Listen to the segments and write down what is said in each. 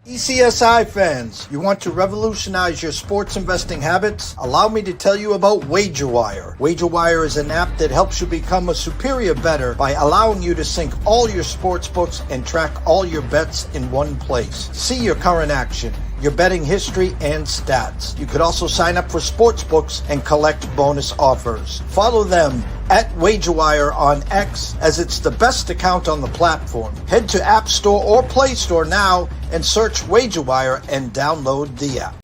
ECSI fans, you want to revolutionize your sports investing habits? Allow me to tell you about WagerWire. WagerWire is an app that helps you become a superior bettor by allowing you to sync all your sports books and track all your bets in one place. See your current action, your betting history, and stats. You could also sign up for sports books and collect bonus offers. Follow them at WagerWire on X, as it's the best account on the platform. Head to App Store or Play Store now and search WagerWire and download the app.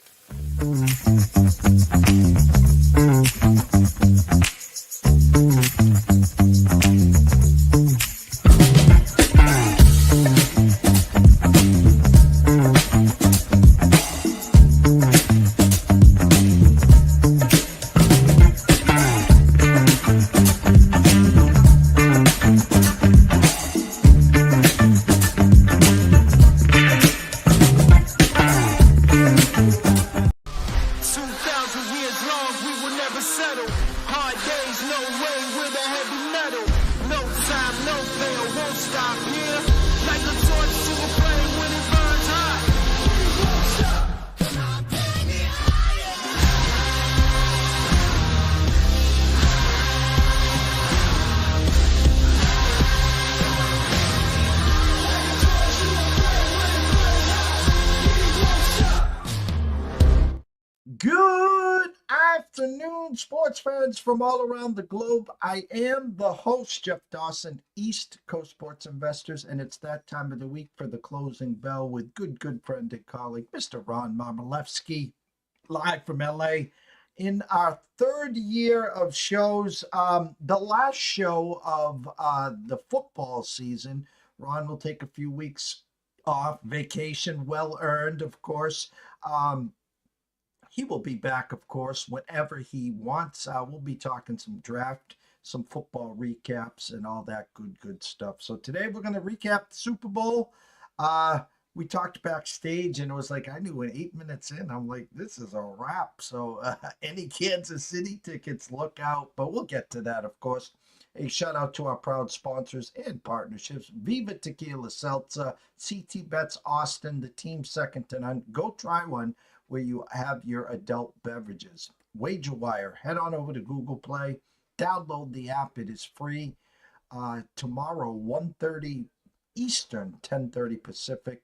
Good afternoon, sports fans from all around the globe. I am the host, Jeff Dawson, East Coast Sports Investors, and it's that time of the week for the closing bell with good friend and colleague, Mr. Ron Marmolewski, live from LA. In our third year of shows, the last show of the football season, Ron will take a few weeks off, vacation, well earned, of course. He will be back, of course, whenever he wants. We'll be talking some draft, some football recaps, and all that good stuff. So today we're going to recap the Super Bowl. We talked backstage, and it was like, I knew 8 minutes in, I'm like, this is a wrap. So any Kansas City tickets, look out. But we'll get to that, of course. A shout out to our proud sponsors and partnerships. Viva Tequila Seltzer, CT Bets Austin, the team second to none. Go try one where you have your adult beverages. WagerWire, head on over to Google Play, download the app, it is free. Tomorrow, 1:30 Eastern, 10:30 Pacific,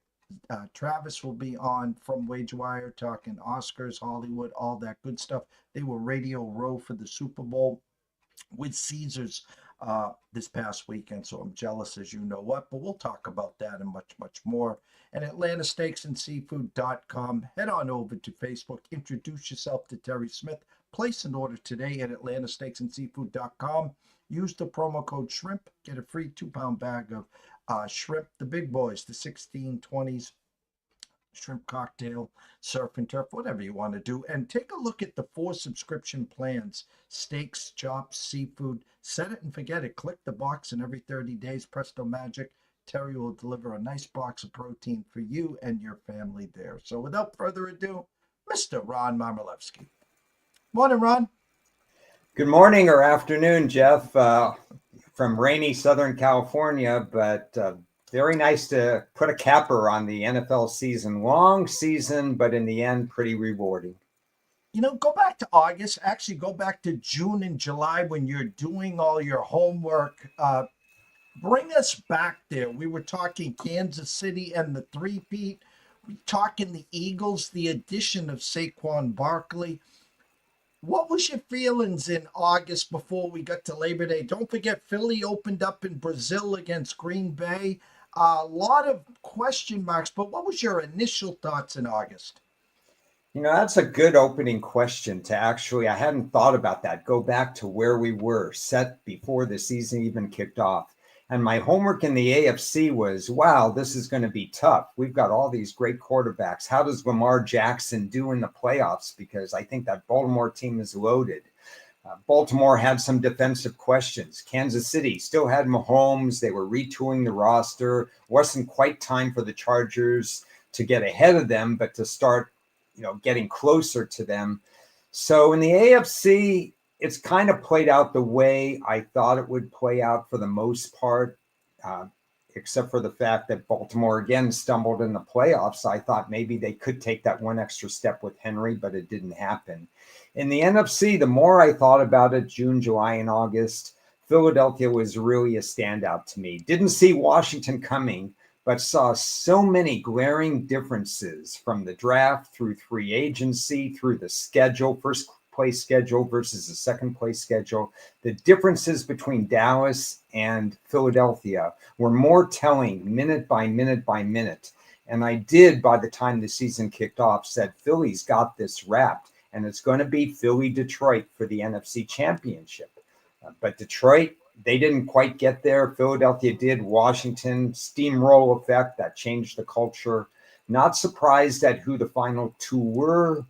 Travis will be on from WagerWire talking Oscars, Hollywood, all that good stuff. They were Radio Row for the Super Bowl with Caesars this past weekend, so I'm jealous as you know what, but we'll talk about that and much more. And AtlantaSteaksandSeafood.com. Head on over to Facebook, introduce yourself to Terry Smith, place an order today at AtlantaSteaksandSeafood.com. Use the promo code SHRIMP, get a free 2-pound bag of shrimp, the big boys, the 1620s, shrimp cocktail, surf and turf, whatever you want to do. And take a look at the 4 subscription plans: steaks, chops, seafood. Set it and forget it. Click the box, and every 30 days, presto magic, Terry will deliver a nice box of protein for you and your family there. So without further ado, Mr. Ron Marmolewski. Morning, Ron. Good morning or afternoon, Jeff, from rainy Southern California, but very nice to put a capper on the NFL season. Long season, but in the end, pretty rewarding. You know, go back to August. Actually, go back to June and July when you're doing all your homework. Bring us back there. We were talking Kansas City and the three-peat. We were talking the Eagles, the addition of Saquon Barkley. What was your feelings in August before we got to Labor Day? Don't forget, Philly opened up in Brazil against Green Bay. A lot of question marks, but what was your initial thoughts in August? You know, that's a good opening question to actually, I hadn't thought about that. Go back to where we were set before the season even kicked off. And my homework in the AFC was, wow, this is going to be tough. We've got all these great quarterbacks. How does Lamar Jackson do in the playoffs? Because I think that Baltimore team is loaded. Baltimore had some defensive questions. Kansas City still had Mahomes. They were retooling the roster. Wasn't quite time for the Chargers to get ahead of them, but to start, getting closer to them. So in the AFC, it's kind of played out the way I thought it would play out for the most part. except for the fact that Baltimore again stumbled in the playoffs. I thought maybe they could take that one extra step with Henry, but it didn't happen. In the NFC, the more I thought about it, June, July, and August, Philadelphia was really a standout to me. Didn't see Washington coming, but saw so many glaring differences from the draft through free agency, through the schedule, first place schedule versus the second place schedule. The differences between Dallas and Philadelphia were more telling minute by minute by minute. And I did, by the time the season kicked off, said Philly's got this wrapped, and it's going to be Philly-Detroit for the NFC Championship. But Detroit, they didn't quite get there. Philadelphia did. Washington, steamroll effect, that changed the culture. Not surprised at who the final two were.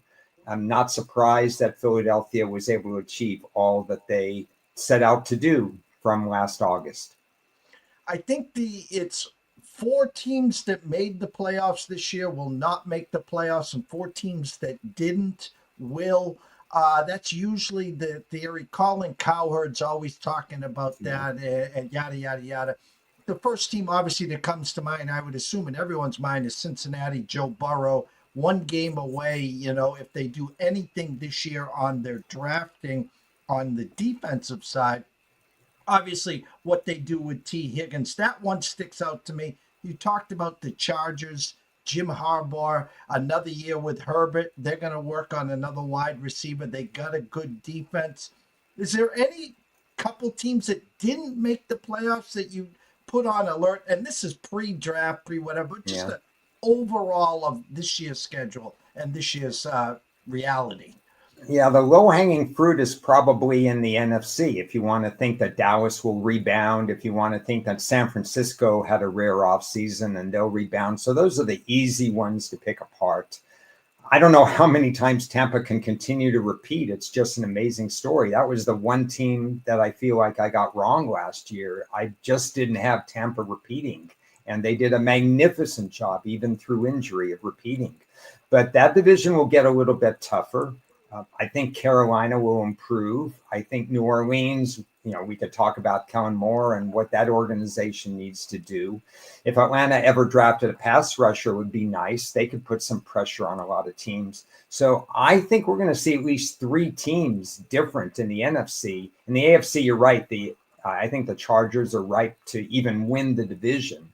I'm not surprised that Philadelphia was able to achieve all that they set out to do from last August. I think it's 4 teams that made the playoffs this year will not make the playoffs, and 4 teams that didn't will. That's usually the theory. Colin Cowherd's always talking about that, and yada, yada, yada. The first team, obviously, that comes to mind, I would assume in everyone's mind, is Cincinnati. Joe Burrow, 1 game away. If they do anything this year on their drafting on the defensive side, obviously what they do with T. Higgins, that one sticks out to me. You talked about the Chargers, Jim Harbaugh, another year with Herbert. They're going to work on another wide receiver. They got a good defense. Is there any couple teams that didn't make the playoffs that you put on alert? And this is pre-draft, pre-whatever, but just the overall of this year's schedule and this year's reality. Yeah, the low-hanging fruit is probably in the NFC. If you want to think that Dallas will rebound, if you want to think that San Francisco had a rare offseason and they'll rebound. So those are the easy ones to pick apart. I don't know how many times Tampa can continue to repeat. It's just an amazing story. That was the one team that I feel like I got wrong last year. I just didn't have Tampa repeating, and they did a magnificent job, even through injury, of repeating. But that division will get a little bit tougher. I think Carolina will improve. I think New Orleans, we could talk about Kellen Moore and what that organization needs to do. If Atlanta ever drafted a pass rusher, it would be nice. They could put some pressure on a lot of teams. So I think we're going to see at least 3 teams different in the NFC. In the AFC, you're right. I think the Chargers are ripe to even win the division.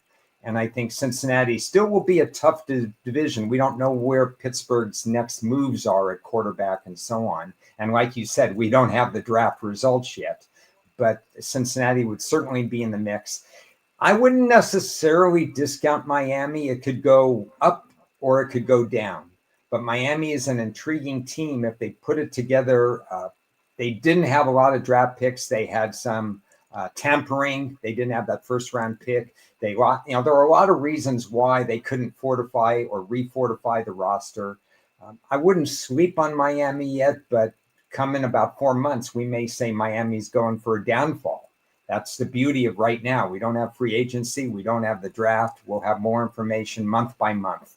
And I think Cincinnati still will be a tough division. We don't know where Pittsburgh's next moves are at quarterback and so on. And like you said, we don't have the draft results yet. But Cincinnati would certainly be in the mix. I wouldn't necessarily discount Miami. It could go up or it could go down. But Miami is an intriguing team if they put it together. They didn't have a lot of draft picks. They had some tampering. They didn't have that first-round pick. There are a lot of reasons why they couldn't fortify or refortify the roster. I wouldn't sleep on Miami yet, but come in about 4 months, we may say Miami's going for a downfall. That's the beauty of right now. We don't have free agency. We don't have the draft. We'll have more information month by month.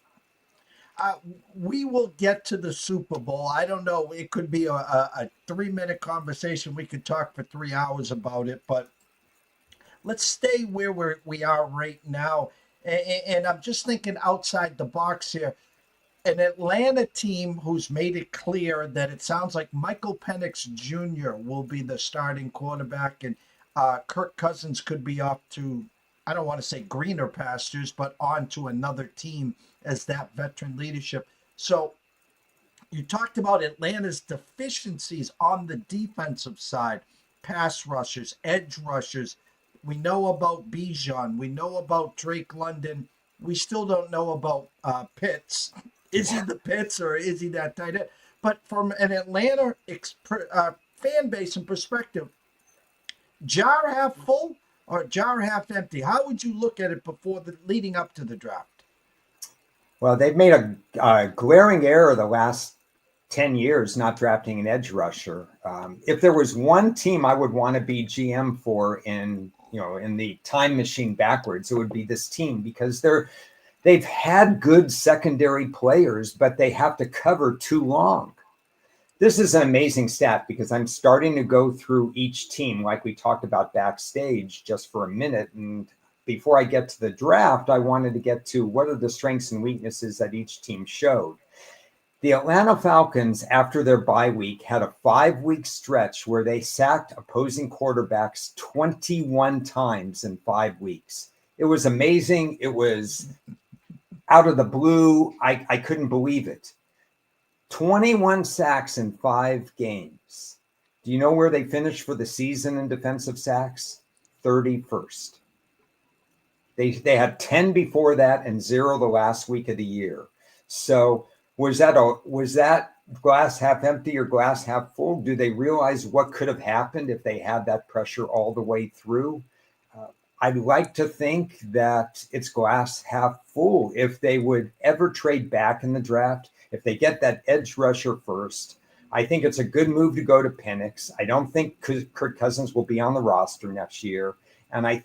We will get to the Super Bowl. I don't know. It could be a 3-minute conversation. We could talk for 3 hours about it, but let's stay where we are right now. And I'm just thinking outside the box here. An Atlanta team who's made it clear that it sounds like Michael Penix Jr. will be the starting quarterback, and Kirk Cousins could be off to, I don't want to say greener pastures, but on to another team as that veteran leadership. So you talked about Atlanta's deficiencies on the defensive side, pass rushers, edge rushers. We know about Bijan. We know about Drake London. We still don't know about Pitts. Is he the Pitts or is he that tight end? But from an Atlanta fan base and perspective, jar half full or jar half empty? How would you look at it leading up to the draft? Well, they've made a glaring error the last 10 years not drafting an edge rusher. If there was one team I would want to be GM for in the time machine backwards, it would be this team, because they've had good secondary players, but they have to cover too long. This is an amazing stat because I'm starting to go through each team like we talked about backstage just for a minute. And before I get to the draft, I wanted to get to what are the strengths and weaknesses that each team showed. The Atlanta Falcons, after their bye week, had a 5-week stretch where they sacked opposing quarterbacks 21 times in 5 weeks. It was amazing. It was out of the blue. I couldn't believe it. 21 sacks in 5 games. Do you know where they finished for the season in defensive sacks? 31st. They had 10 before that and 0 the last week of the year. So was that glass half empty or glass half full? Do they realize what could have happened if they had that pressure all the way through? I'd like to think that it's glass half full. If they would ever trade back in the draft, if they get that edge rusher first, I think it's a good move to go to Penix. I don't think Kirk Cousins will be on the roster next year. And I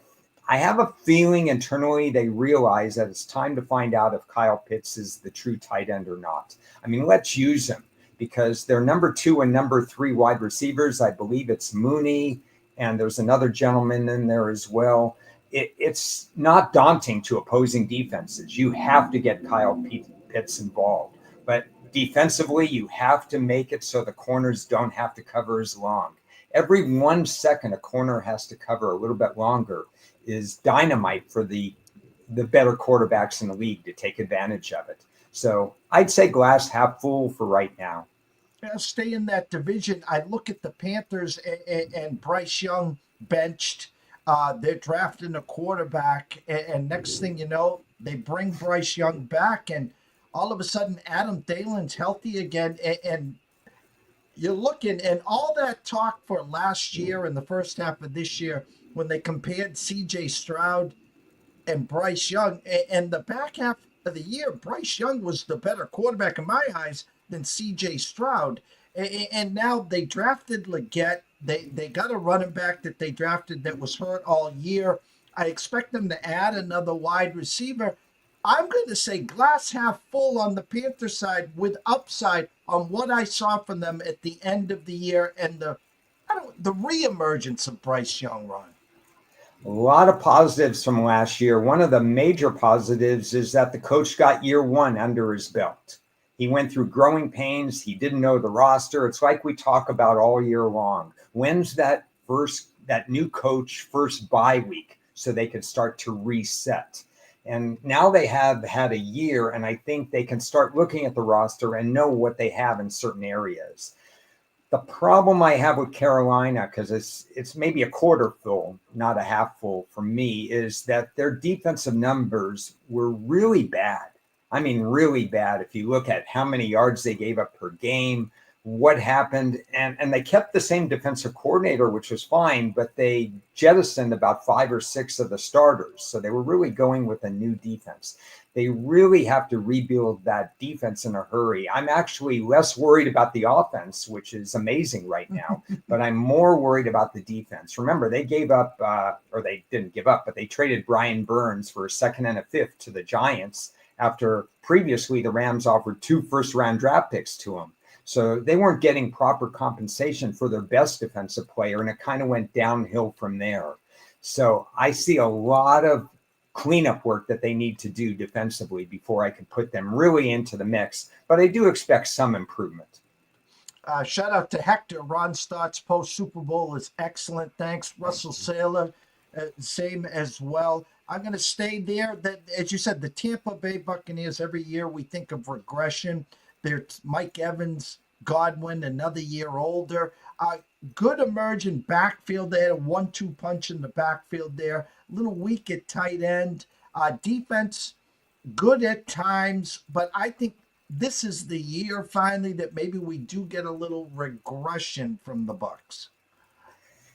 have a feeling internally they realize that it's time to find out if Kyle Pitts is the true tight end or not. I mean, let's use him because they're number 2 and number 3 wide receivers. I believe it's Mooney, and there's another gentleman in there as well. It's not daunting to opposing defenses. You have to get Kyle Pitts involved. But defensively, you have to make it so the corners don't have to cover as long. Every 1 second a corner has to cover a little bit longer is dynamite for the better quarterbacks in the league to take advantage of it. So I'd say glass half full for right now. Stay in that division. I look at the Panthers and Bryce Young benched. They're drafting a quarterback, and next thing you know, they bring Bryce Young back, and all of a sudden Adam Thielen's healthy again, and you're looking, and all that talk for last year and the first half of this year when they compared C.J. Stroud and Bryce Young, and the back half of the year, Bryce Young was the better quarterback in my eyes than C.J. Stroud. And now they drafted Leggett. They got a running back that they drafted that was hurt all year. I expect them to add another wide receiver. I'm going to say glass half full on the Panther side with upside on what I saw from them at the end of the year and the reemergence of Bryce Young, Ron. A lot of positives from last year. One of the major positives is that the coach got year 1 under his belt. He went through growing pains. He didn't know the roster. It's like we talk about all year long. When's that new coach first bye week so they could start to reset? And now they have had a year, and I think they can start looking at the roster and know what they have in certain areas. The problem I have with Carolina, because it's maybe a quarter full, not a half full for me, is that their defensive numbers were really bad. I mean, really bad. If you look at how many yards they gave up per game, what happened, and they kept the same defensive coordinator, which was fine, but they jettisoned about 5 or 6 of the starters. So they were really going with a new defense. They really have to rebuild that defense in a hurry. I'm actually less worried about the offense, which is amazing right now, but I'm more worried about the defense. Remember, they gave up, or they didn't give up, but they traded Brian Burns for a 2nd and a 5th to the Giants after previously the Rams offered 2 first-round draft picks to him. So they weren't getting proper compensation for their best defensive player, and it kind of went downhill from there. So I see a lot of cleanup work that they need to do defensively before I can put them really into the mix. But I do expect some improvement. Shout out to Hector. Ron's thoughts post Super Bowl is excellent. Thanks. Russell Saylor, same as well. I'm going to stay there. That, as you said, the Tampa Bay Buccaneers, every year we think of regression. There's Mike Evans, Godwin, another year older. Good emerging backfield. They had a 1-2 punch in the backfield there. A little weak at tight end. Defense, good at times, but I think this is the year finally that maybe we do get a little regression from the Bucs.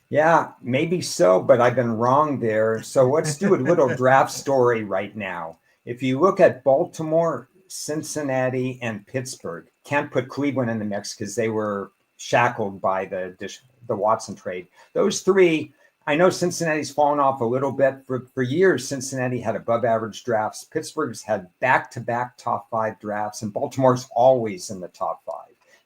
Yeah, maybe so, but I've been wrong there. So let's do a little draft story right now. If you look at Baltimore, Cincinnati, and Pittsburgh, can't put Cleveland in the mix because they were shackled by the Watson trade. Those 3, I know Cincinnati's fallen off a little bit. For years, Cincinnati had above average drafts. Pittsburgh's had back-to-back top 5 drafts, and Baltimore's always in the top 5.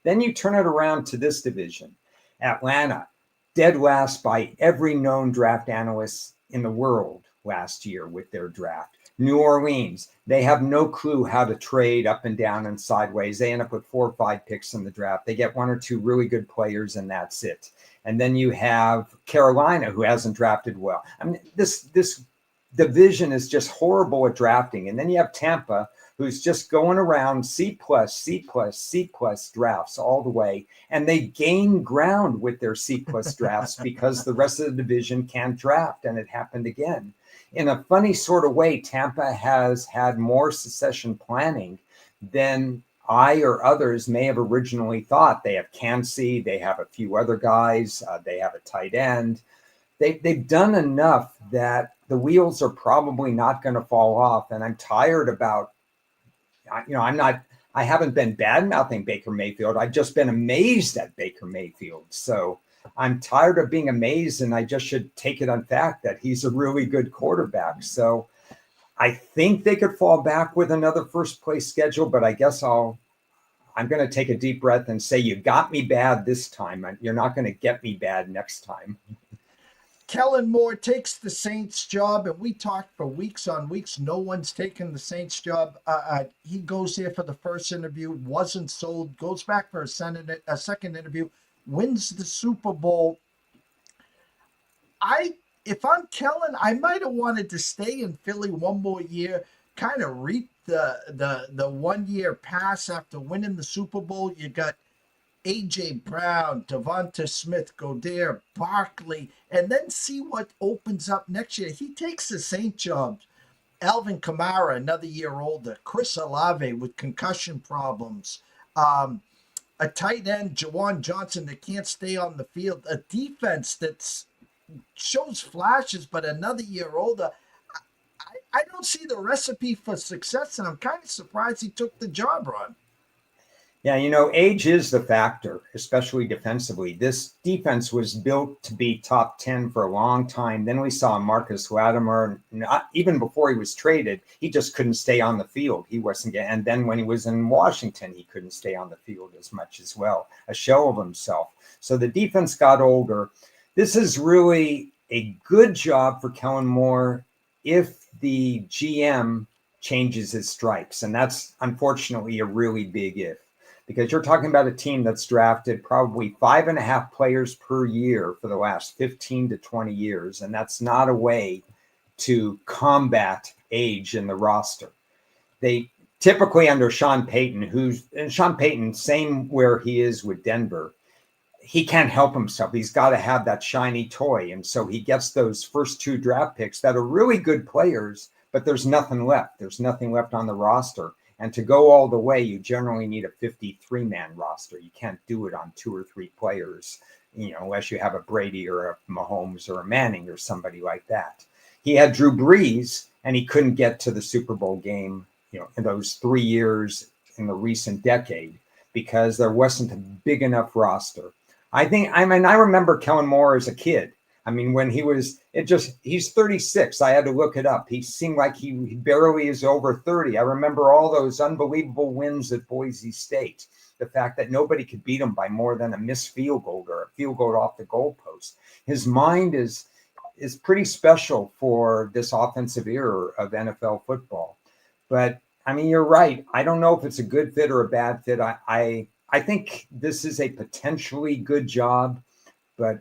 Then you turn it around to this division. Atlanta, dead last by every known draft analyst in the world. last year with their draft. New Orleans, they have no clue how to trade up and down and sideways. They end up with 4 or 5 picks in the draft. They get 1 or 2 really good players, and that's it. And then you have Carolina, who hasn't drafted well. I mean, this division is just horrible at drafting. And then you have Tampa, who's just going around C plus, C plus, C plus drafts all the way. And they gain ground with their C plus drafts because the rest of the division can't draft. And it happened again. In a funny sort of way, Tampa has had more succession planning than I or others may have originally thought. They have Cansey, they have a few other guys, they have a tight end. They've done enough that the wheels are probably not going to fall off. And I'm tired about, I haven't been bad mouthing Baker Mayfield. I've just been amazed at Baker Mayfield. So I'm tired of being amazed, and I just should take it on fact that he's a really good quarterback. So I think they could fall back with another first place schedule, but I guess I'm going to take a deep breath and say, you got me bad this time. You're not going to get me bad next time. Kellen Moore takes the Saints job, and we talked for weeks on weeks. No one's taken the Saints job. He goes there for the first interview, wasn't sold, goes back for a second interview, wins the Super Bowl. If I'm Kellen, I might have wanted to stay in Philly one more year, kind of reap the 1 year pass after winning the Super Bowl. You got A.J. Brown, Devonta Smith, Goddard, Barkley, and then see what opens up next year. He takes the Saint job. Alvin Kamara, another year older. Chris Olave with concussion problems. A tight end, Jawan Johnson, that can't stay on the field. A defense that shows flashes, but another year older. I don't see the recipe for success, and I'm kind of surprised he took the job, Ron. Yeah, age is the factor, especially defensively. This defense was built to be top 10 for a long time. Then we saw Marcus Latimer, not even before he was traded, he just couldn't stay on the field. He wasn't getting, and then when he was in Washington, he couldn't stay on the field as much as well, a shell of himself. So the defense got older. This is really a good job for Kellen Moore if the GM changes his stripes. And that's unfortunately a really big if. Because you're talking about a team that's drafted probably 5.5 players per year for the last 15 to 20 years. And that's not a way to combat age in the roster. They typically under Sean Payton, same where he is with Denver, he can't help himself. He's got to have that shiny toy. And so he gets those first 2 draft picks that are really good players, but there's nothing left. There's nothing left on the roster. And to go all the way, you generally need a 53-man roster. You can't do it on 2 or 3 players, unless you have a Brady or a Mahomes or a Manning or somebody like that. He had Drew Brees, and he couldn't get to the Super Bowl game, in those 3 years in the recent decade because there wasn't a big enough roster. I remember Kellen Moore as a kid. I mean, when he's 36. I had to look it up. He seemed like he barely is over 30. I remember all those unbelievable wins at Boise State. The fact that nobody could beat him by more than a missed field goal or a field goal off the goalpost. His mind is pretty special for this offensive era of NFL football. But I mean, you're right. I don't know if it's a good fit or a bad fit. I think this is a potentially good job, but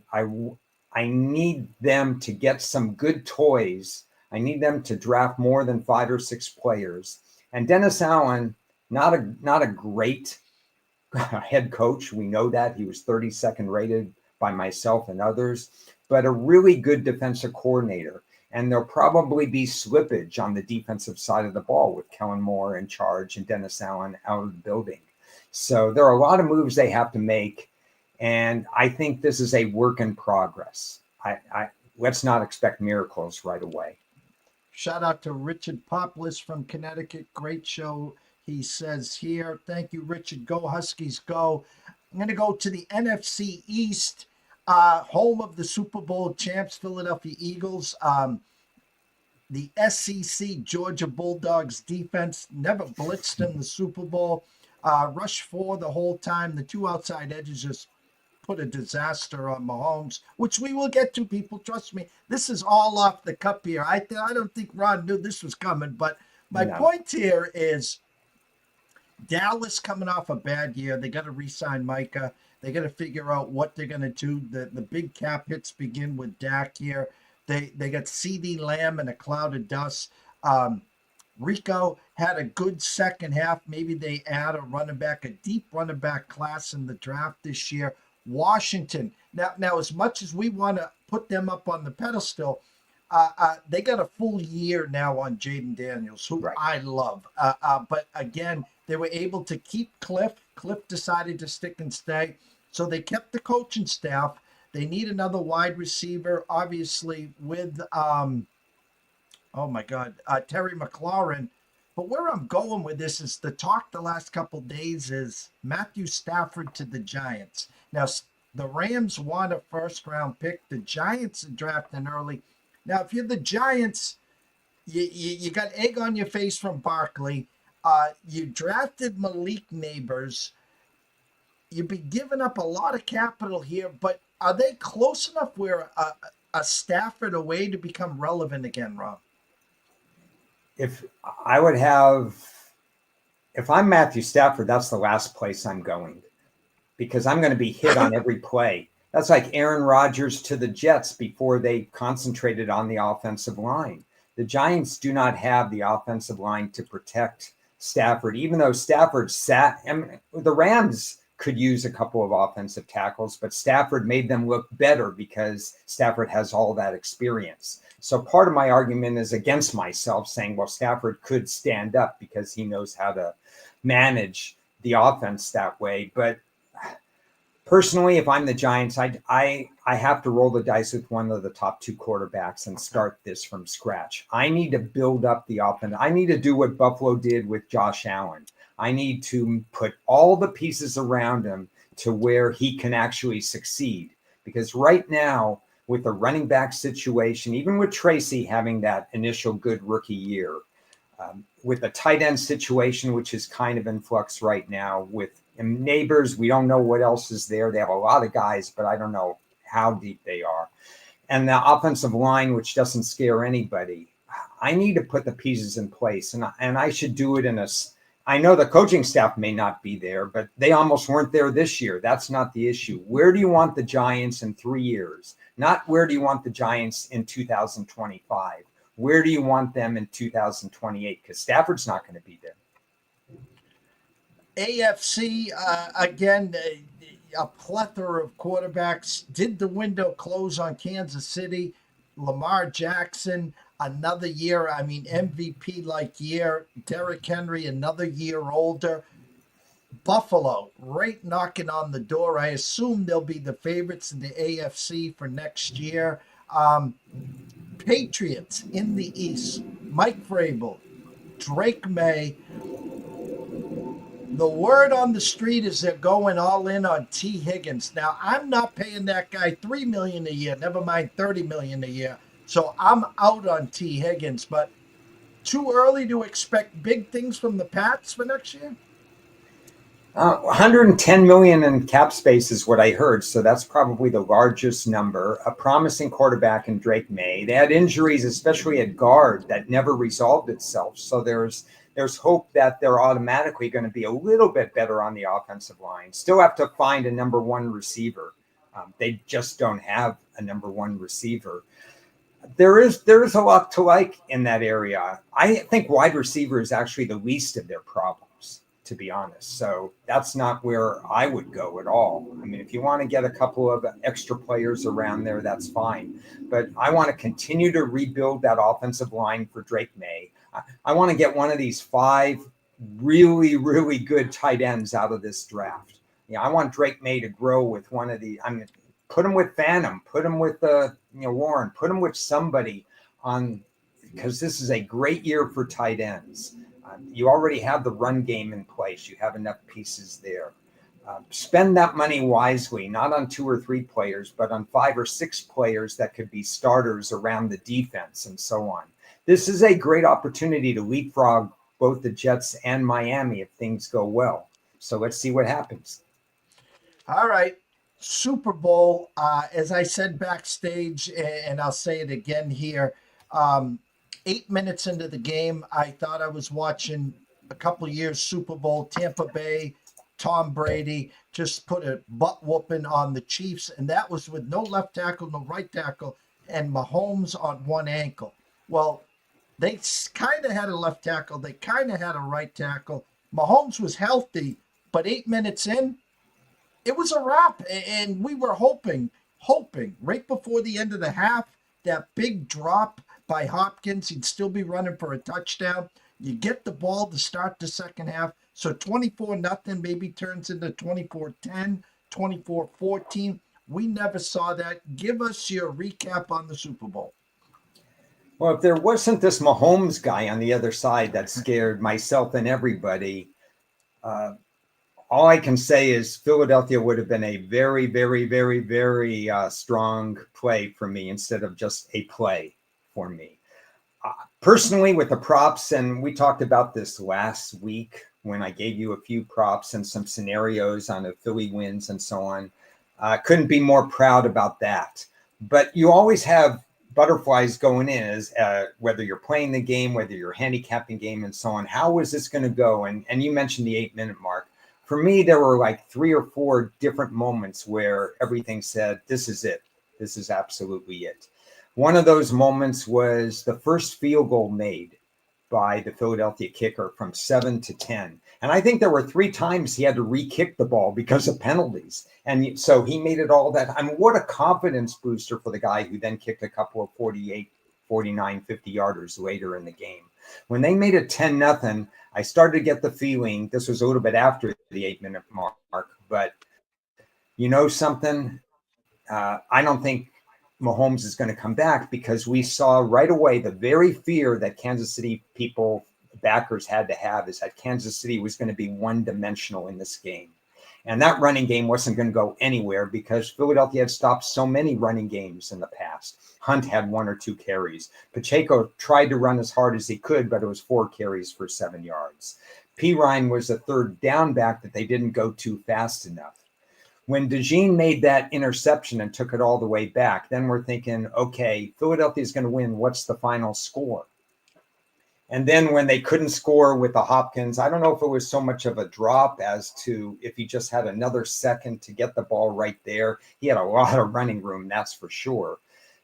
I need them to get some good toys. I need them to draft more than 5 or 6 players. And Dennis Allen, not a great head coach. We know that. He was 32nd rated by myself and others, but a really good defensive coordinator. And there'll probably be slippage on the defensive side of the ball with Kellen Moore in charge and Dennis Allen out of the building. So there are a lot of moves they have to make. And I think this is a work in progress. Let's not expect miracles right away. Shout out to Richard Poplis from Connecticut. Great show. He says here, thank you, Richard. Go Huskies, go. I'm going to go to the NFC East, home of the Super Bowl champs, Philadelphia Eagles. The SEC Georgia Bulldogs defense never blitzed in the Super Bowl. Rush 4 the whole time. The 2 outside edges just put a disaster on Mahomes, which we will get to, people. Trust me. This is all off the cup here. I don't think Ron knew this was coming, but my point here is Dallas coming off a bad year. They got to re-sign Micah. They got to figure out what they're going to do. The big cap hits begin with Dak here. They got CeeDee Lamb and a cloud of dust. Rico had a good second half. Maybe they add a deep running back class in the draft this year. Washington. Now, as much as we want to put them up on the pedestal, they got a full year now on Jaden Daniels, who I love. But again, they were able to keep Cliff. Cliff decided to stick and stay. So they kept the coaching staff. They need another wide receiver, obviously, with, Terry McLaurin. But where I'm going with this is the talk the last couple of days is Matthew Stafford to the Giants. Now, the Rams want a first-round pick. The Giants are drafting early. Now, if you're the Giants, you got egg on your face from Barkley. You drafted Malik Neighbors. You'd be giving up a lot of capital here, but are they close enough where a Stafford away to become relevant again, Rob? If I'm Matthew Stafford, that's the last place I'm going, because I'm going to be hit on every play. That's like Aaron Rodgers to the Jets before they concentrated on the offensive line. The Giants do not have the offensive line to protect Stafford, even though Stafford the Rams could use a couple of offensive tackles, but Stafford made them look better because Stafford has all that experience. So part of my argument is against myself, saying, well, Stafford could stand up because he knows how to manage the offense that way. But personally, if I'm the Giants, I have to roll the dice with one of the top two quarterbacks and start this from scratch. I need to build up the offense. I need to do what Buffalo did with Josh Allen. I need to put all the pieces around him to where he can actually succeed. Because right now, with the running back situation, even with Tracy having that initial good rookie year, with the tight end situation, which is kind of in flux right now, with Neighbors, we don't know what else is there. They have a lot of guys, but I don't know how deep they are. And the offensive line, which doesn't scare anybody. I need to put the pieces in place, and I should do it I know the coaching staff may not be there, but they almost weren't there this year. That's not the issue. Where do you want the Giants in 3 years? Not where do you want the Giants in 2025? Where do you want them in 2028? Because Stafford's not going to be there. AFC, again, a plethora of quarterbacks. Did the window close on Kansas City? Lamar Jackson, another year. I mean, MVP-like year. Derrick Henry, another year older. Buffalo, right knocking on the door. I assume they'll be the favorites in the AFC for next year. Patriots in the East. Mike Vrabel, Drake May. The word on the street is they're going all in on T. Higgins. Now, I'm not paying that guy $3 million a year, never mind $30 million a year. So I'm out on T. Higgins, but too early to expect big things from the Pats for next year? 110 million in cap space is what I heard. So that's probably the largest number. A promising quarterback in Drake May. They had injuries, especially at guard, that never resolved itself. So there's hope that they're automatically going to be a little bit better on the offensive line. Still have to find a number one receiver. They just don't have a number one receiver. There is a lot to like in that area. I think wide receiver is actually the least of their problems, to be honest. So that's not where I would go at all. I mean, if you want to get a couple of extra players around there, that's fine. But I want to continue to rebuild that offensive line for Drake May. I want to get one of these 5 really, really good tight ends out of this draft. I want Drake May to grow with one of the. Put him with Phantom. Put him with Warren. Put him with somebody on, because this is a great year for tight ends. You already have the run game in place. You have enough pieces there. Spend that money wisely, not on 2 or 3 players, but on 5 or 6 players that could be starters around the defense and so on. This is a great opportunity to leapfrog both the Jets and Miami if things go well. So let's see what happens. All right. Super Bowl, as I said backstage, and I'll say it again here, 8 minutes into the game, I thought I was watching a couple years Super Bowl, Tampa Bay, Tom Brady just put a butt whooping on the Chiefs, and that was with no left tackle, no right tackle, and Mahomes on one ankle. Well, they kind of had a left tackle, they kind of had a right tackle. Mahomes was healthy, but 8 minutes in, it was a wrap. And we were hoping right before the end of the half, that big drop by Hopkins, he'd still be running for a touchdown. You get the ball to start the second half. So 24-0 maybe turns into 24-10, 24-14. We never saw that. Give us your recap on the Super Bowl. Well, if there wasn't this Mahomes guy on the other side that scared myself and everybody, all I can say is Philadelphia would have been a very, very, very, very strong play for me instead of just a play for me. Personally, with the props, and we talked about this last week when I gave you a few props and some scenarios on the Philly wins and so on. Couldn't be more proud about that. But you always have butterflies going in, as whether you're playing the game, whether you're handicapping game and so on. How is this going to go? And you mentioned the 8-minute mark. For me, there were like 3 or 4 different moments where everything said, this is it. This is absolutely it. One of those moments was the first field goal made by the Philadelphia kicker from 7-10. And I think there were 3 times he had to re-kick the ball because of penalties. And so he made it all that. I mean, what a confidence booster for the guy who then kicked a couple of 48, 49, 50-yarders later in the game. When they made it 10-0, I started to get the feeling, this was a little bit after the 8-minute mark, but you know something? I don't think Mahomes is going to come back, because we saw right away the very fear that Kansas City people, backers, had to have is that Kansas City was going to be one-dimensional in this game. And that running game wasn't going to go anywhere because Philadelphia had stopped so many running games in the past. Hunt had 1 or 2 carries. Pacheco tried to run as hard as he could, but it was 4 carries for 7 yards. Pirine was a third down back that they didn't go too fast enough. When DeJean made that interception and took it all the way back, then we're thinking, okay, Philadelphia is going to win. What's the final score? And then when they couldn't score with the Hopkins, I don't know if it was so much of a drop as to if he just had another second to get the ball right there. He had a lot of running room, that's for sure.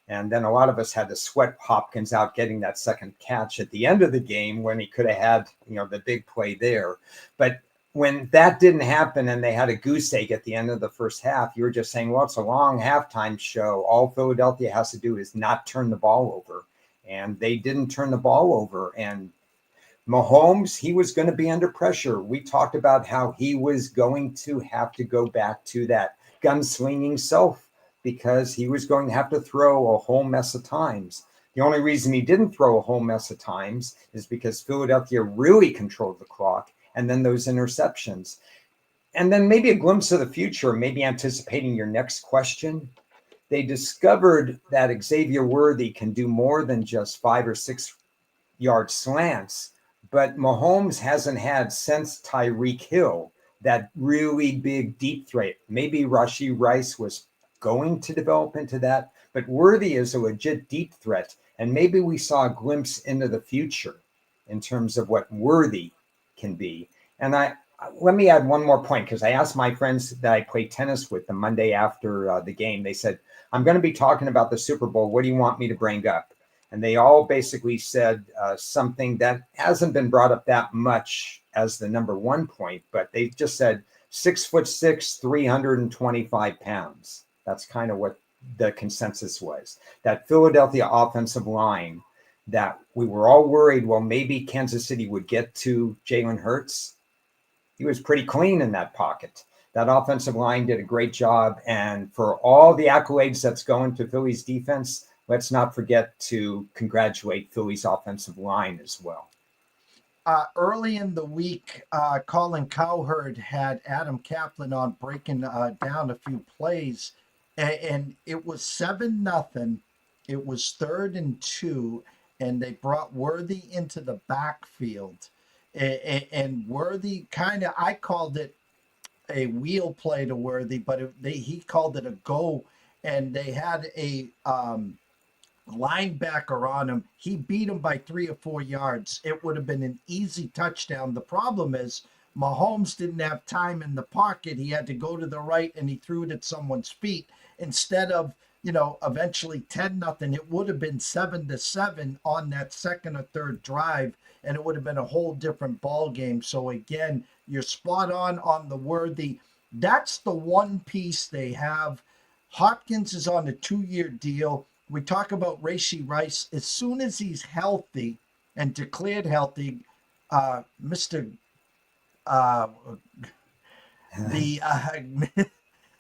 And then a lot of us had to sweat Hopkins out getting that second catch at the end of the game when he could have had, the big play there. But when that didn't happen and they had a goose egg at the end of the first half, you were just saying, well, it's a long halftime show. All Philadelphia has to do is not turn the ball over. And they didn't turn the ball over. And Mahomes, he was going to be under pressure. We talked about how he was going to have to go back to that gunslinging self because he was going to have to throw a whole mess of times. The only reason he didn't throw a whole mess of times is because Philadelphia really controlled the clock, and then those interceptions. And then maybe a glimpse of the future, maybe anticipating your next question. They discovered that Xavier Worthy can do more than just 5 or 6 yard slants, but Mahomes hasn't had since Tyreek Hill that really big deep threat. Maybe Rashee Rice was going to develop into that, but Worthy is a legit deep threat. And maybe we saw a glimpse into the future in terms of what Worthy can be. And let me add one more point, because I asked my friends that I play tennis with the Monday after the game. They said, I'm going to be talking about the Super Bowl. What do you want me to bring up? And they all basically said something that hasn't been brought up that much as the number one point, but they just said 6'6", 325 pounds. That's kind of what the consensus was. That Philadelphia offensive line that we were all worried, well, maybe Kansas City would get to Jalen Hurts. He was pretty clean in that pocket. That offensive line did a great job. And for all the accolades that's going to Philly's defense, let's not forget to congratulate Philly's offensive line as well. Early in the week, Colin Cowherd had Adam Kaplan on breaking down a few plays, and it was 7-0. It was 3rd and 2, and they brought Worthy into the backfield. And Worthy I called it a wheel play to Worthy, but he called it a go, and they had a linebacker on him. He beat him by 3 or 4 yards. It would have been an easy touchdown. The problem is Mahomes didn't have time in the pocket. He had to go to the right, and he threw it at someone's feet instead of, eventually 10-0. It would have been 7-7 on that second or third drive, and it would have been a whole different ball game. So again, you're spot on the Worthy. That's the one piece they have. Hopkins is on a 2-year deal. We talk about Rashee Rice. As soon as he's healthy and declared healthy, Mr.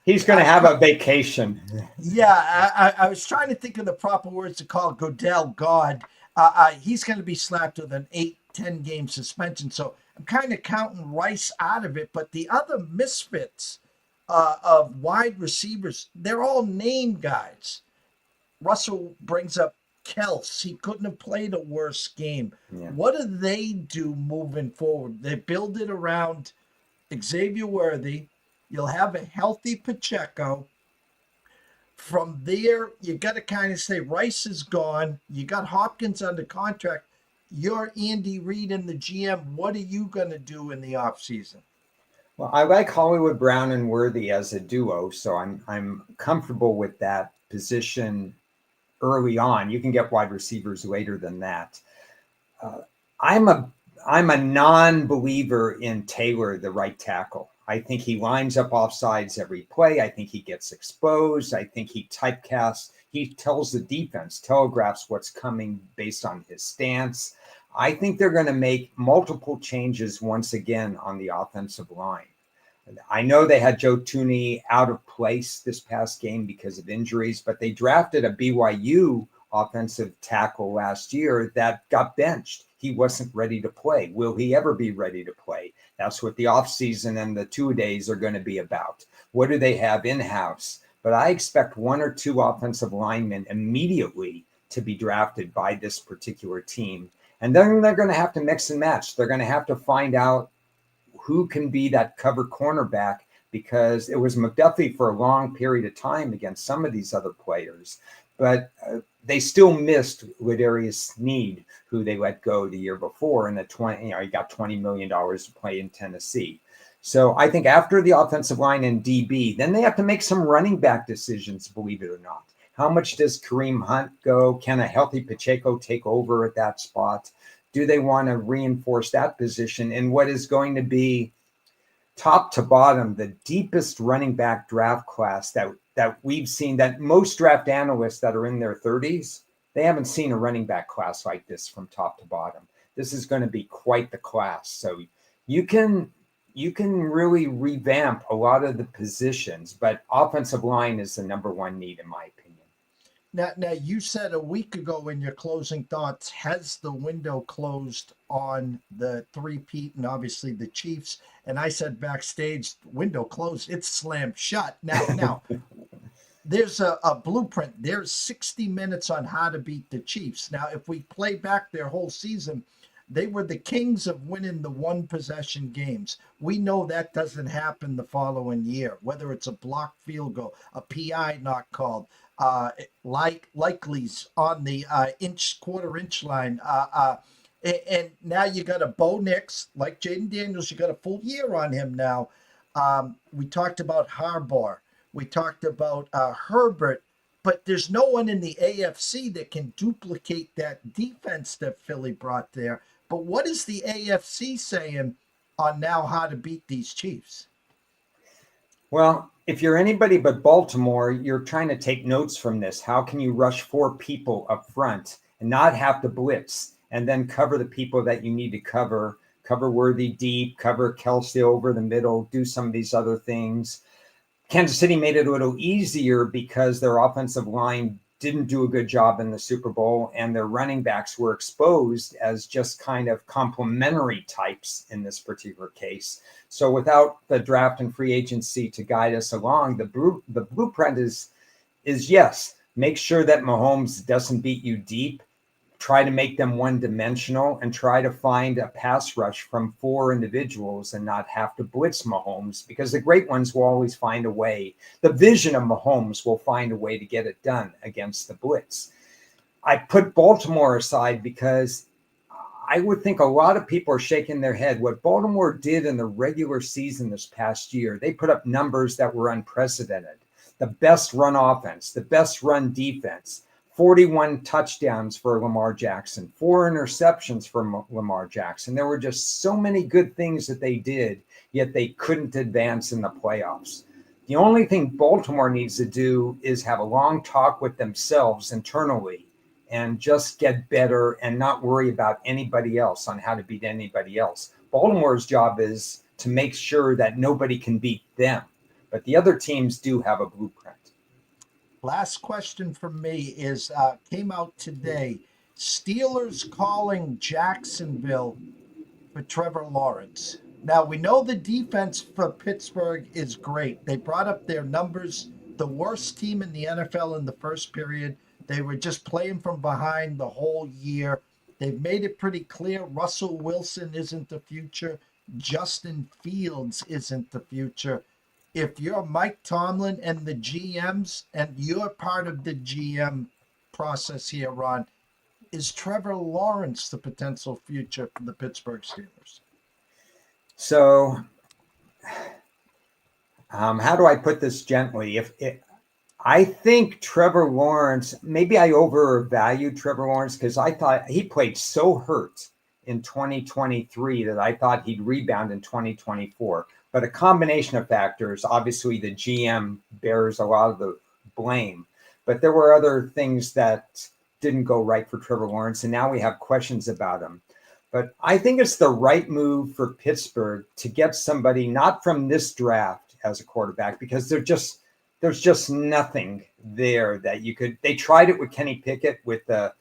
He's going to have a vacation. Yeah, I was trying to think of the proper words to call Godell God. He's going to be slapped with an 8-10 game suspension. So I'm kind of counting Rice out of it. But the other misfits of wide receivers, they're all name guys. Russell brings up Kels. He couldn't have played a worse game. Yeah. What do they do moving forward? They build it around Xavier Worthy. You'll have a healthy Pacheco. From there, you got to kind of say Rice is gone. You got Hopkins under contract. You're Andy Reid and the GM. What are you going to do in the offseason? Well, I like Hollywood Brown and Worthy as a duo, so I'm comfortable with that position early on. You can get wide receivers later than that. I'm a non-believer in Taylor, the right tackle. I think he lines up offsides every play. I think he gets exposed. I think he typecasts. He tells the defense, telegraphs what's coming based on his stance. I think they're going to make multiple changes once again on the offensive line. I know they had Joe Thuney out of place this past game because of injuries, but they drafted a BYU offensive tackle last year that got benched. He wasn't ready to play. Will he ever be ready to play? That's what the offseason and the 2 days are going to be about. What do they have in-house? But I expect 1 or 2 offensive linemen immediately to be drafted by this particular team. And then they're going to have to mix and match. They're going to have to find out who can be that cover cornerback, because it was McDuffie for a long period of time against some of these other players. But they still missed Ladarius Sneed, who they let go the year before, and he got $20 million to play in Tennessee. So I think after the offensive line and DB, then they have to make some running back decisions, believe it or not. How much does Kareem Hunt go? Can a healthy Pacheco take over at that spot? Do they want to reinforce that position in what is going to be top to bottom the deepest running back draft class that we've seen, that most draft analysts that are in their 30s, they haven't seen a running back class like this from top to bottom. This is going to be quite the class. So you can really revamp a lot of the positions, but offensive line is the number one need, in my opinion. Now, you said a week ago in your closing thoughts, has the window closed on the three-peat and obviously the Chiefs? And I said backstage, window closed, it's slammed shut. Now, there's a blueprint. There's 60 minutes on how to beat the Chiefs. Now, if we play back their whole season, they were the kings of winning the one-possession games. We know that doesn't happen the following year, whether it's a blocked field goal, a PI not called, likely's on the quarter-inch line. And now you got a Bo Nix, like Jaden Daniels, you got a full year on him now. We talked about Harbaugh. We talked about Herbert. But there's no one in the AFC that can duplicate that defense that Philly brought there. But what is the AFC saying on now how to beat these Chiefs? Well, if you're anybody but Baltimore, you're trying to take notes from this. How can you rush 4 people up front and not have to blitz and then cover the people that you need to cover Worthy deep, cover Kelsey over the middle, do some of these other things? Kansas City made it a little easier because their offensive line didn't do a good job in the Super Bowl, and their running backs were exposed as just kind of complementary types in this particular case. So without the draft and free agency to guide us along, the blueprint is yes, make sure that Mahomes doesn't beat you deep. try to make them one-dimensional and try to find a pass rush from 4 individuals and not have to blitz Mahomes, because the great ones will always find a way. The vision of Mahomes will find a way to get it done against the blitz. I put Baltimore aside because I would think a lot of people are shaking their head. What Baltimore did in the regular season this past year, they put up numbers that were unprecedented. The best run offense, the best run defense, 41 touchdowns for Lamar Jackson, 4 interceptions for Lamar Jackson. There were just so many good things that they did, yet they couldn't advance in the playoffs. The only thing Baltimore needs to do is have a long talk with themselves internally and just get better and not worry about anybody else on how to beat anybody else. Baltimore's job is to make sure that nobody can beat them, but the other teams do have a blueprint. Last question from me is came out today. Steelers calling Jacksonville for Trevor Lawrence. Now, we know the defense for Pittsburgh is great. They brought up their numbers, the worst team in the NFL in the first period. They were just playing from behind the whole year. They've made it pretty clear Russell Wilson isn't the future. Justin Fields isn't the future. If you're Mike Tomlin and the GMs, and you're part of the GM process here, Ron, is Trevor Lawrence the potential future for the Pittsburgh Steelers? So, how do I put this gently? I think Trevor Lawrence, maybe I overvalued Trevor Lawrence because I thought he played so hurt in 2023 that I thought he'd rebound in 2024. But a combination of factors, obviously the GM bears a lot of the blame, but there were other things that didn't go right for Trevor Lawrence, and now we have questions about him. But I think it's the right move for Pittsburgh to get somebody not from this draft as a quarterback, because there's just nothing there that you could. They tried it with Kenny Pickett with the,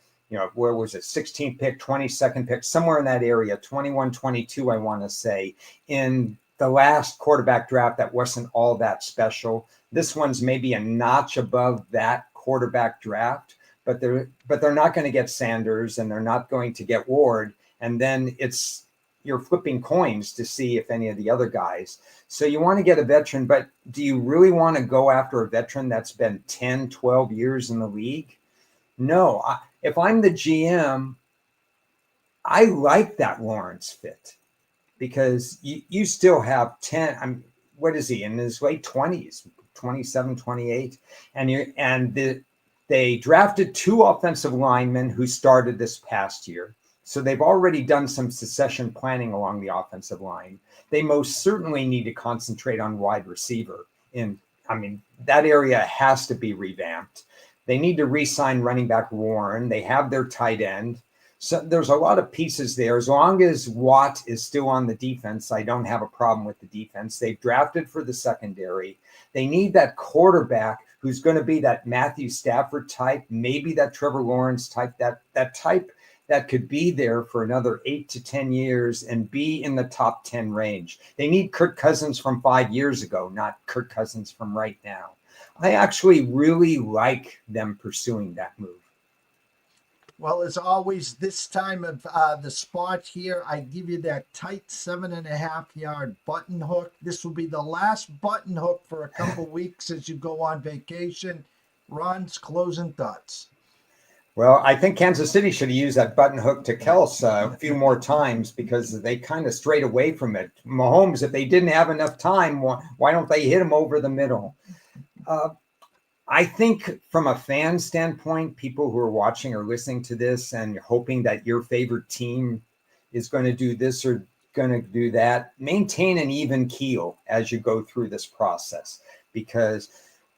where was it, 16th pick, 22nd pick, somewhere in that area, 21, 22, I want to say, in the last quarterback draft that wasn't all that special. This one's maybe a notch above that quarterback draft, but they're not going to get Sanders and they're not going to get Ward. And then you're flipping coins to see if any of the other guys. So you want to get a veteran, but do you really want to go after a veteran that's been 10, 12 years in the league? No. If I'm the GM, I like that Lawrence fit, because you still have 10, what is he, in his late 20s, 27, 28? And they drafted 2 offensive linemen who started this past year. So they've already done some succession planning along the offensive line. They most certainly need to concentrate on wide receiver. That area has to be revamped. They need to re-sign running back Warren. They have their tight end. So there's a lot of pieces there. As long as Watt is still on the defense, I don't have a problem with the defense. They've drafted for the secondary. They need that quarterback who's going to be that Matthew Stafford type, maybe that Trevor Lawrence type, that type that could be there for another 8 to 10 years and be in the top 10 range. They need Kirk Cousins from 5 years ago, not Kirk Cousins from right now. I actually really like them pursuing that move. Well, as always, this time of the spot here, I give you that tight 7.5-yard button hook. This will be the last button hook for a couple weeks as you go on vacation. Ron's closing thoughts. Well, I think Kansas City should have used that button hook to Kels a few more times, because they kind of strayed away from it. Mahomes, if they didn't have enough time, why don't they hit him over the middle? I think from a fan standpoint, people who are watching or listening to this and hoping that your favorite team is going to do this or going to do that, maintain an even keel as you go through this process, because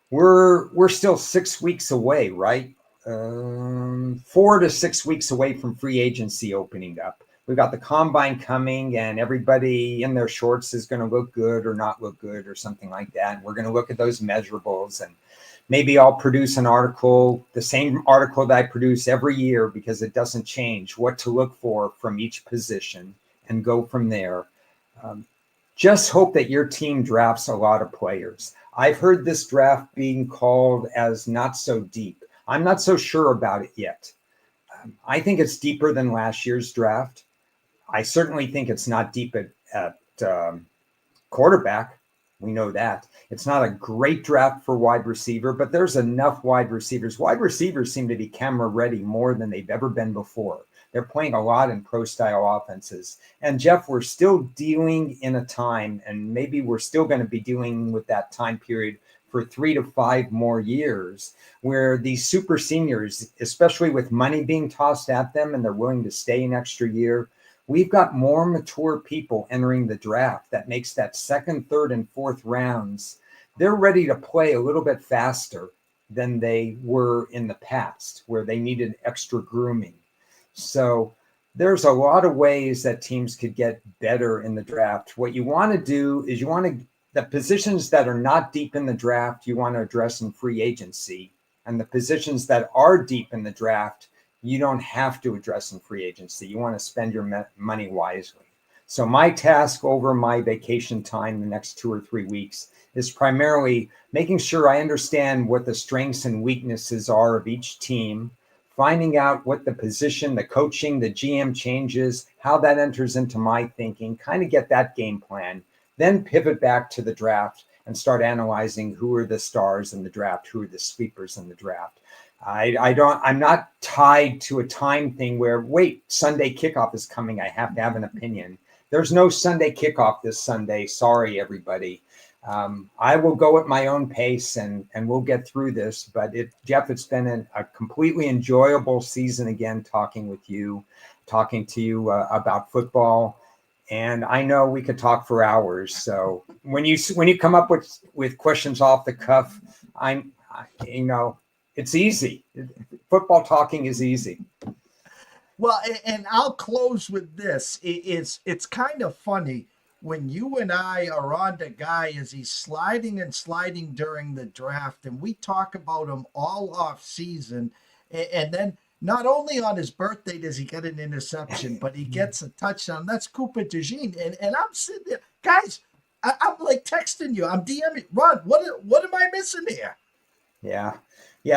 we're still 6 weeks away, right? 4 to 6 weeks away from free agency opening up. We've got the combine coming, and everybody in their shorts is going to look good or not look good or something like that. And we're going to look at those measurables, and maybe I'll produce an article, the same article that I produce every year, because it doesn't change, what to look for from each position, and go from there. Just hope that your team drafts a lot of players. I've heard this draft being called as not so deep. I'm not so sure about it yet. I think it's deeper than last year's draft. I certainly think it's not deep at quarterback. We know that. It's not a great draft for wide receiver, but there's enough wide receivers. Wide receivers seem to be camera ready more than they've ever been before. They're playing a lot in pro style offenses. And Jeff, we're still dealing in a time, and maybe we're still going to be dealing with that time period for 3 to 5 more years, where these super seniors, especially with money being tossed at them and they're willing to stay an extra year, we've got more mature people entering the draft. That makes that second, third, and fourth rounds. They're ready to play a little bit faster than they were in the past, where they needed extra grooming. So there's a lot of ways that teams could get better in the draft. What you want to do is the positions that are not deep in the draft, you want to address in free agency. And the positions that are deep in the draft, you don't have to address in free agency. You want to spend your money wisely. So my task over my vacation time the next 2 or 3 weeks is primarily making sure I understand what the strengths and weaknesses are of each team, finding out what the position, the coaching, the GM changes, how that enters into my thinking, kind of get that game plan, then pivot back to the draft and start analyzing who are the stars in the draft, who are the sweepers in the draft. I'm not tied to a time thing where, wait, Sunday kickoff is coming, I have to have an opinion. There's no Sunday kickoff this Sunday. Sorry, everybody. I will go at my own pace and we'll get through this. But Jeff, it's been a completely enjoyable season again, talking to you about football. And I know we could talk for hours. So when you come up with questions off the cuff, it's easy. Football talking is easy. Well, and I'll close with this. It's kind of funny when you and I are on the guy as he's sliding and sliding during the draft, and we talk about him all off season, and then not only on his birthday does he get an interception, but he gets a touchdown. That's Cooper DeJean, and I'm sitting there, guys. I'm like texting you. I'm DMing Ron. What am I missing here? Yeah.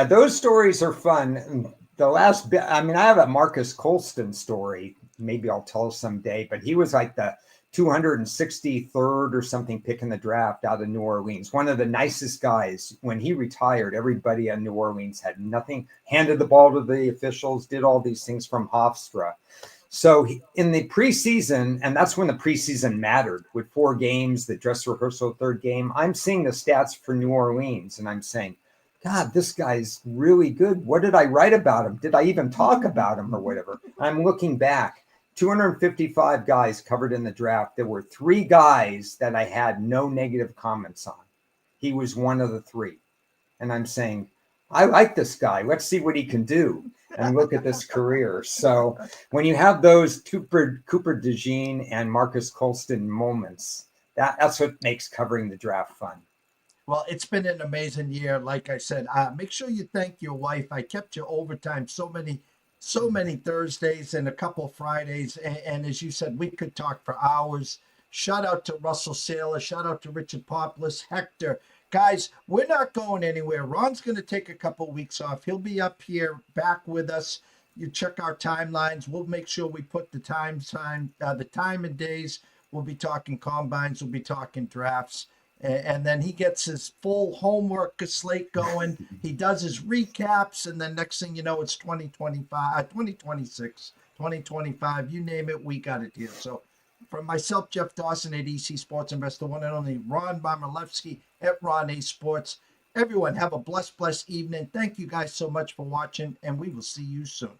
Those stories are fun. The last bit, I have a Marcus Colston story. Maybe I'll tell someday, but he was like the 263rd or something pick in the draft out of New Orleans. One of the nicest guys. When he retired, everybody in New Orleans had nothing, handed the ball to the officials, did all these things from Hofstra. So in the preseason, and that's when the preseason mattered, with 4 games, the dress rehearsal, 3rd game, I'm seeing the stats for New Orleans and I'm saying, God, this guy's really good. What did I write about him? Did I even talk about him or whatever? I'm looking back, 255 guys covered in the draft. There were 3 guys that I had no negative comments on. He was one of the 3. And I'm saying, I like this guy. Let's see what he can do. And look at this career. So when you have those Cooper DeJean and Marcus Colston moments, that's what makes covering the draft fun. Well, it's been an amazing year. Like I said, make sure you thank your wife. I kept you overtime so many Thursdays and a couple Fridays. And as you said, we could talk for hours. Shout out to Russell Saylor. Shout out to Richard Poplis, Hector. Guys, we're not going anywhere. Ron's going to take a couple weeks off. He'll be up here back with us. You check our timelines. We'll make sure we put the time and days. We'll be talking combines. We'll be talking drafts. And then he gets his full homework slate going. He does his recaps. And then next thing you know, it's 2025, 2026, 2025. You name it, we got it here. So from myself, Jeff Dawson at EC Sports Investor, one and only Ron Bomerlewski at Ron A Sports. Everyone have a blessed evening. Thank you guys so much for watching, and we will see you soon.